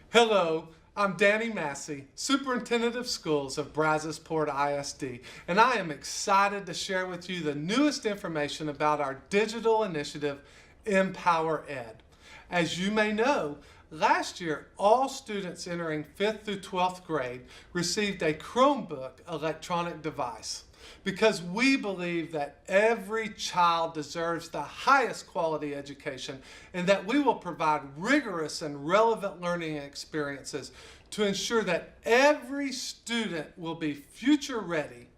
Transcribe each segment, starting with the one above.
Hello, I'm Danny Massey, Superintendent of Schools of Brazosport ISD, and I am excited to share with you the newest information about our digital initiative, Empower Ed. As you may know, last year all students entering 5th through 12th grade received a Chromebook electronic device. Because we believe that every child deserves the highest quality education and that we will provide rigorous and relevant learning experiences to ensure that every student will be future ready,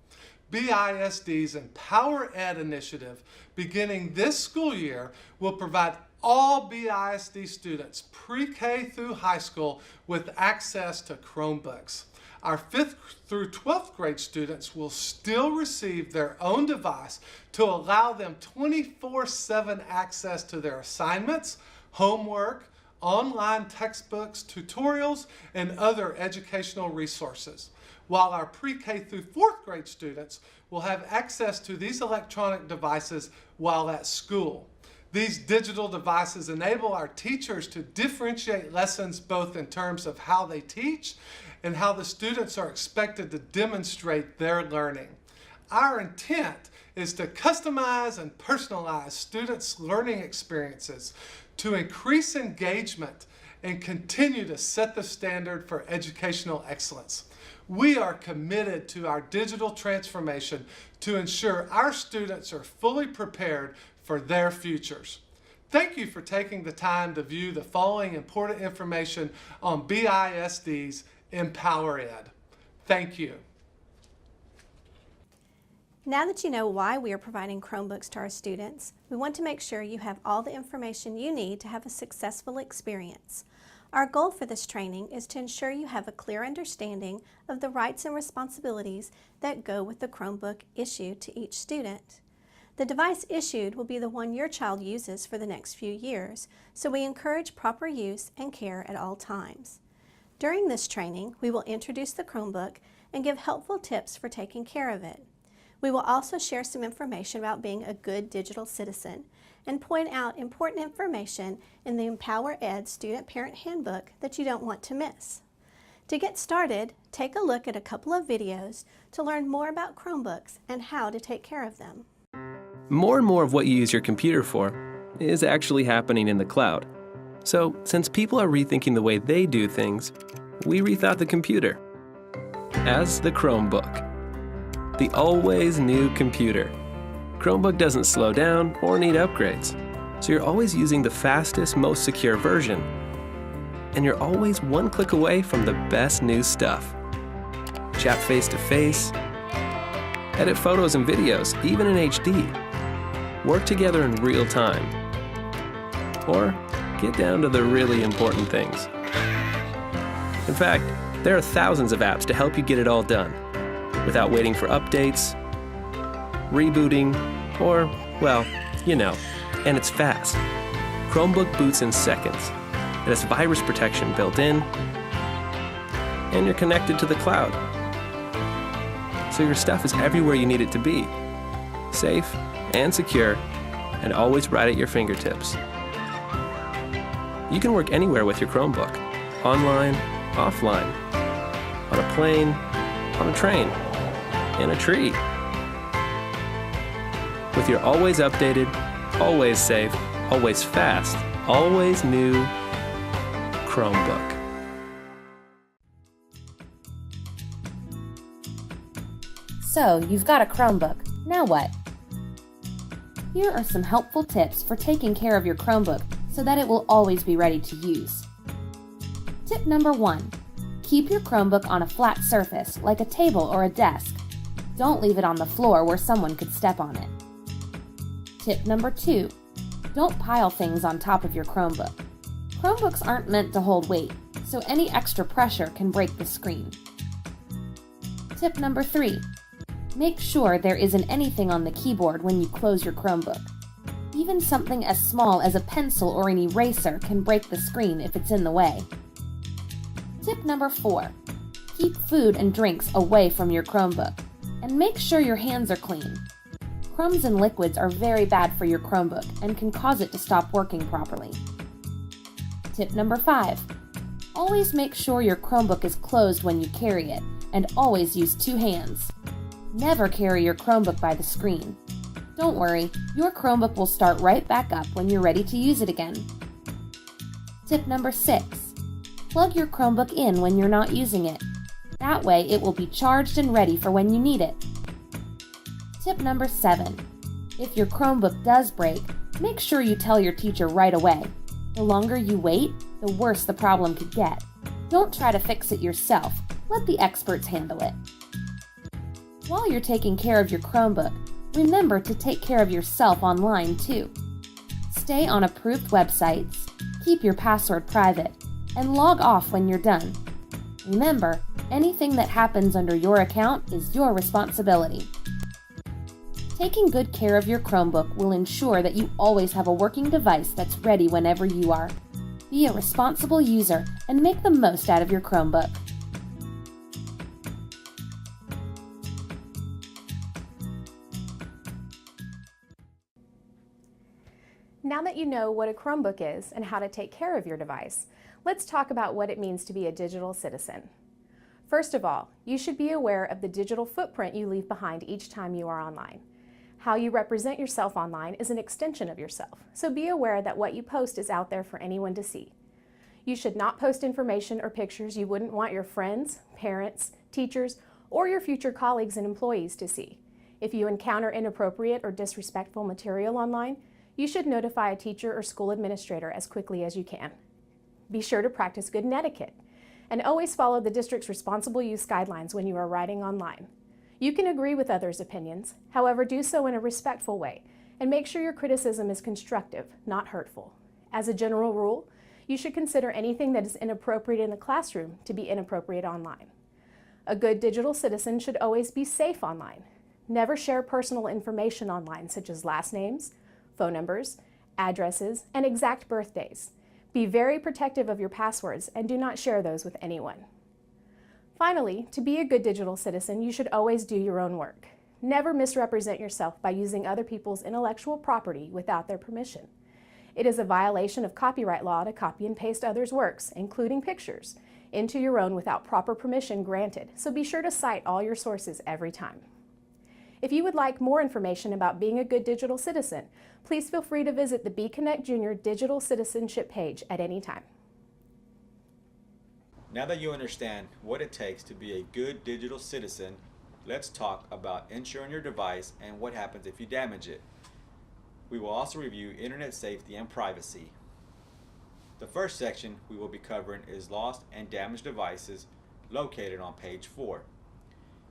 BISD's Empower Ed initiative beginning this school year will provide all BISD students pre-K through high school with access to Chromebooks. Our 5th through 12th grade students will still receive their own device to allow them 24/7 access to their assignments, homework, online textbooks, tutorials, and other educational resources. While our pre-K through 4th grade students will have access to these electronic devices while at school. These digital devices enable our teachers to differentiate lessons both in terms of how they teach and how the students are expected to demonstrate their learning. Our intent is to customize and personalize students' learning experiences to increase engagement and continue to set the standard for educational excellence. We are committed to our digital transformation to ensure our students are fully prepared for their futures. Thank you for taking the time to view the following important information on BISD's Empower Ed. Thank you. Now that you know why we are providing Chromebooks to our students, we want to make sure you have all the information you need to have a successful experience. Our goal for this training is to ensure you have a clear understanding of the rights and responsibilities that go with the Chromebook issued to each student. The device issued will be the one your child uses for the next few years, so we encourage proper use and care at all times. During this training, we will introduce the Chromebook and give helpful tips for taking care of it. We will also share some information about being a good digital citizen and point out important information in the Empower Ed Student Parent Handbook that you don't want to miss. To get started, take a look at a couple of videos to learn more about Chromebooks and how to take care of them. More and more of what you use your computer for is actually happening in the cloud. So, since people are rethinking the way they do things, we rethought the computer as the Chromebook. The always new computer. Chromebook doesn't slow down or need upgrades, so you're always using the fastest, most secure version. And you're always one click away from the best new stuff. Chat face-to-face, edit photos and videos, even in HD, work together in real time, or get down to the really important things. In fact, there are thousands of apps to help you get it all done without waiting for updates, rebooting, or, well, you know, and it's fast. Chromebook boots in seconds. It has virus protection built in, and you're connected to the cloud. So your stuff is everywhere you need it to be, safe and secure, and always right at your fingertips. You can work anywhere with your Chromebook, online, offline, on a plane, on a train, in a tree. With your always updated, always safe, always fast, always new Chromebook. So, you've got a Chromebook. Now what? Here are some helpful tips for taking care of your Chromebook so that it will always be ready to use. Tip number 1. Keep your Chromebook on a flat surface, like a table or a desk. Don't leave it on the floor where someone could step on it. Tip number 2. Don't pile things on top of your Chromebook. Chromebooks aren't meant to hold weight, so any extra pressure can break the screen. Tip number 3. Make sure there isn't anything on the keyboard when you close your Chromebook. Even something as small as a pencil or an eraser can break the screen if it's in the way. Tip number 4. Keep food and drinks away from your Chromebook, and make sure your hands are clean. Crumbs and liquids are very bad for your Chromebook and can cause it to stop working properly. Tip number 5. Always make sure your Chromebook is closed when you carry it, and always use 2 hands. Never carry your Chromebook by the screen. Don't worry, your Chromebook will start right back up when you're ready to use it again. Tip number 6. Plug your Chromebook in when you're not using it. That way it will be charged and ready for when you need it. Tip number 7. If your Chromebook does break, make sure you tell your teacher right away. The longer you wait, the worse the problem could get. Don't try to fix it yourself. Let the experts handle it. While you're taking care of your Chromebook, remember to take care of yourself online too. Stay on approved websites, keep your password private, and log off when you're done. Remember, anything that happens under your account is your responsibility. Taking good care of your Chromebook will ensure that you always have a working device that's ready whenever you are. Be a responsible user and make the most out of your Chromebook. Now that you know what a Chromebook is and how to take care of your device, let's talk about what it means to be a digital citizen. First of all, you should be aware of the digital footprint you leave behind each time you are online. How you represent yourself online is an extension of yourself, so be aware that what you post is out there for anyone to see. You should not post information or pictures you wouldn't want your friends, parents, teachers, or your future colleagues and employees to see. If you encounter inappropriate or disrespectful material online, you should notify a teacher or school administrator as quickly as you can. Be sure to practice good etiquette, and always follow the district's responsible use guidelines when you are writing online. You can agree with others' opinions, however, do so in a respectful way, and make sure your criticism is constructive, not hurtful. As a general rule, you should consider anything that is inappropriate in the classroom to be inappropriate online. A good digital citizen should always be safe online. Never share personal information online, such as last names, phone numbers, addresses, and exact birthdays. Be very protective of your passwords and do not share those with anyone. Finally, to be a good digital citizen, you should always do your own work. Never misrepresent yourself by using other people's intellectual property without their permission. It is a violation of copyright law to copy and paste others' works, including pictures, into your own without proper permission granted, so be sure to cite all your sources every time. If you would like more information about being a good digital citizen, please feel free to visit the BConnect Junior Digital Citizenship page at any time. Now that you understand what it takes to be a good digital citizen, let's talk about insuring your device and what happens if you damage it. We will also review internet safety and privacy. The first section we will be covering is lost and damaged devices, located on page 4.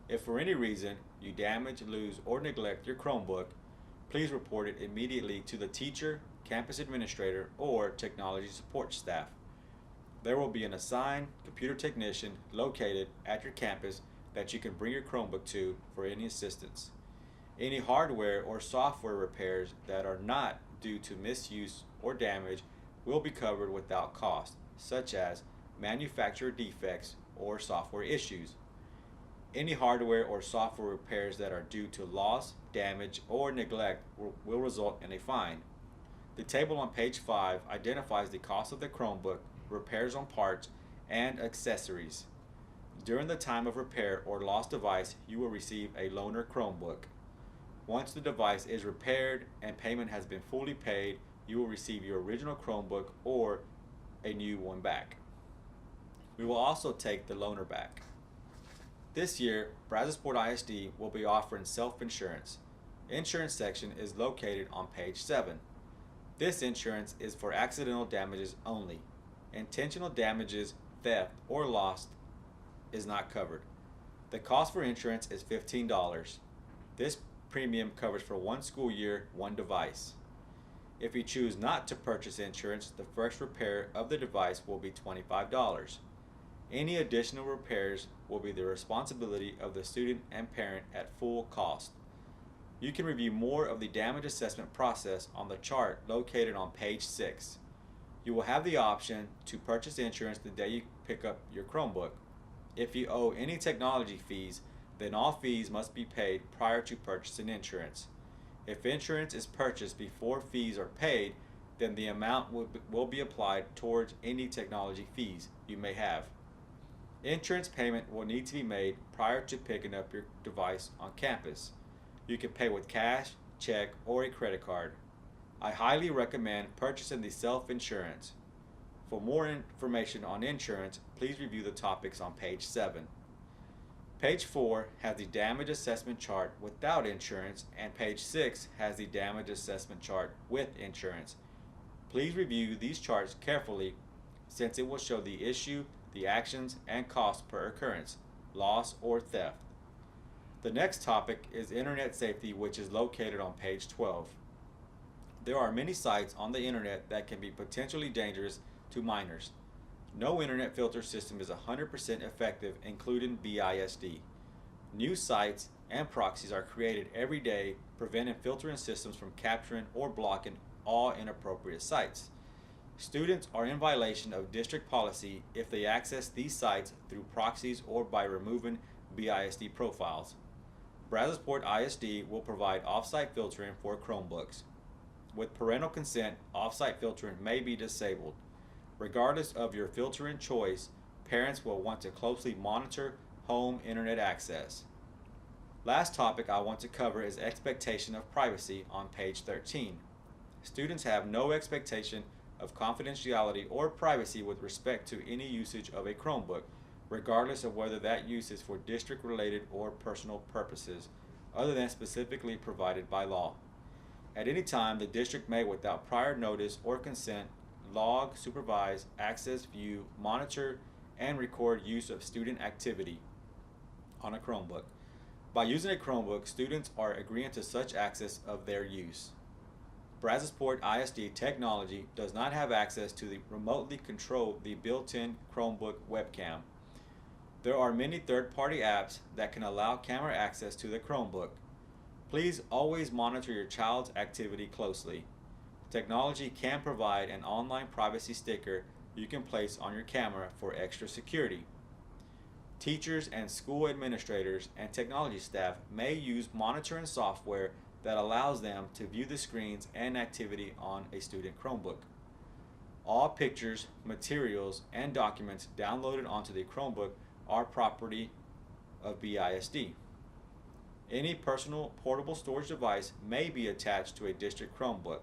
If for any reason you damage, lose, or neglect your Chromebook, please report it immediately to the teacher, campus administrator, or technology support staff. There will be an assigned computer technician located at your campus that you can bring your Chromebook to for any assistance. Any hardware or software repairs that are not due to misuse or damage will be covered without cost, such as manufacturer defects or software issues. Any hardware or software repairs that are due to loss, damage, or neglect will result in a fine. The table on page 5 identifies the cost of the Chromebook, repairs on parts, and accessories. During the time of repair or lost device, you will receive a loaner Chromebook. Once the device is repaired and payment has been fully paid, you will receive your original Chromebook or a new one back. We will also take the loaner back. This year, Brazosport ISD will be offering self-insurance. Insurance section is located on page 7. This insurance is for accidental damages only. Intentional damages, theft, or loss is not covered. The cost for insurance is $15. This premium covers for 1 school year, 1 device. If you choose not to purchase insurance, the first repair of the device will be $25. Any additional repairs will be the responsibility of the student and parent at full cost. You can review more of the damage assessment process on the chart located on page 6. You will have the option to purchase insurance the day you pick up your Chromebook. If you owe any technology fees, then all fees must be paid prior to purchasing insurance. If insurance is purchased before fees are paid, then the amount will be applied towards any technology fees you may have. Insurance payment will need to be made prior to picking up your device on campus. You can pay with cash, check, or a credit card. I highly recommend purchasing the self-insurance. For more information on insurance, please review the topics on page 7. Page 4 has the damage assessment chart without insurance, and page 6 has the damage assessment chart with insurance. Please review these charts carefully since it will show the issue, the actions, and costs per occurrence, loss, or theft. The next topic is internet safety, which is located on page 12. There are many sites on the internet that can be potentially dangerous to minors. No internet filter system is 100% effective, including BISD. New sites and proxies are created every day, preventing filtering systems from capturing or blocking all inappropriate sites. Students are in violation of district policy if they access these sites through proxies or by removing BISD profiles. Brazosport ISD will provide off-site filtering for Chromebooks. With parental consent, off-site filtering may be disabled. Regardless of your filtering choice, parents will want to closely monitor home internet access. Last topic I want to cover is expectation of privacy on page 13. Students have no expectation of confidentiality or privacy with respect to any usage of a Chromebook, regardless of whether that use is for district-related or personal purposes, other than specifically provided by law. At any time, the district may, without prior notice or consent, log, supervise, access, view, monitor, and record use of student activity on a Chromebook. By using a Chromebook, students are agreeing to such access of their use. Brazosport ISD technology does not have access to remotely control the built-in Chromebook webcam. There are many third-party apps that can allow camera access to the Chromebook. Please always monitor your child's activity closely. Technology can provide an online privacy sticker you can place on your camera for extra security. Teachers and school administrators and technology staff may use monitoring software that allows them to view the screens and activity on a student Chromebook. All pictures, materials, and documents downloaded onto the Chromebook are property of BISD. Any personal portable storage device may be attached to a district Chromebook.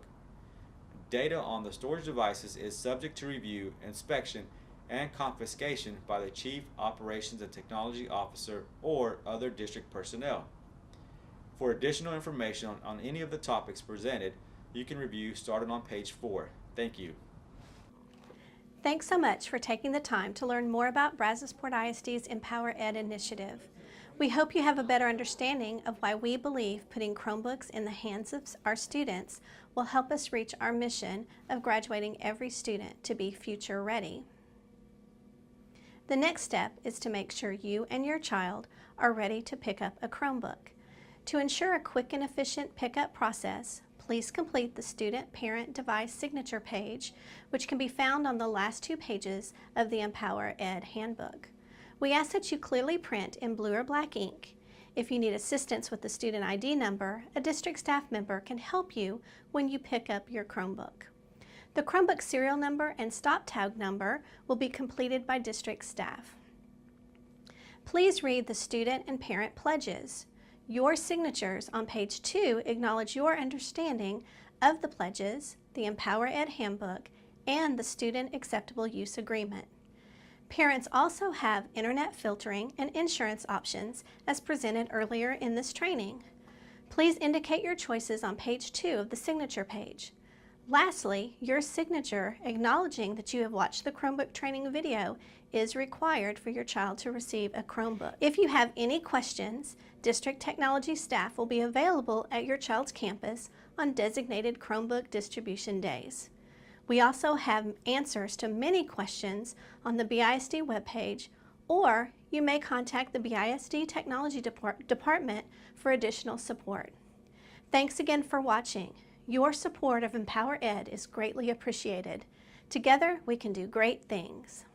Data on the storage devices is subject to review, inspection, and confiscation by the Chief Operations and Technology Officer or other district personnel. For additional information on any of the topics presented, you can review starting on page 4. Thank you. Thanks so much for taking the time to learn more about Brazosport ISD's Empower Ed initiative. We hope you have a better understanding of why we believe putting Chromebooks in the hands of our students will help us reach our mission of graduating every student to be future ready. The next step is to make sure you and your child are ready to pick up a Chromebook. To ensure a quick and efficient pickup process, please complete the Student Parent Device Signature page, which can be found on the last 2 pages of the Empower Ed Handbook. We ask that you clearly print in blue or black ink. If you need assistance with the student ID number, a district staff member can help you when you pick up your Chromebook. The Chromebook serial number and stop tag number will be completed by district staff. Please read the student and parent pledges. Your signatures on page 2 acknowledge your understanding of the pledges, the Empower Ed Handbook, and the Student Acceptable Use Agreement. Parents also have internet filtering and insurance options as presented earlier in this training. Please indicate your choices on page 2 of the signature page. Lastly, your signature acknowledging that you have watched the Chromebook training video is required for your child to receive a Chromebook. If you have any questions, district technology staff will be available at your child's campus on designated Chromebook distribution days. We also have answers to many questions on the BISD webpage, or you may contact the BISD Technology Department for additional support. Thanks again for watching. Your support of Empower Ed is greatly appreciated. Together, we can do great things.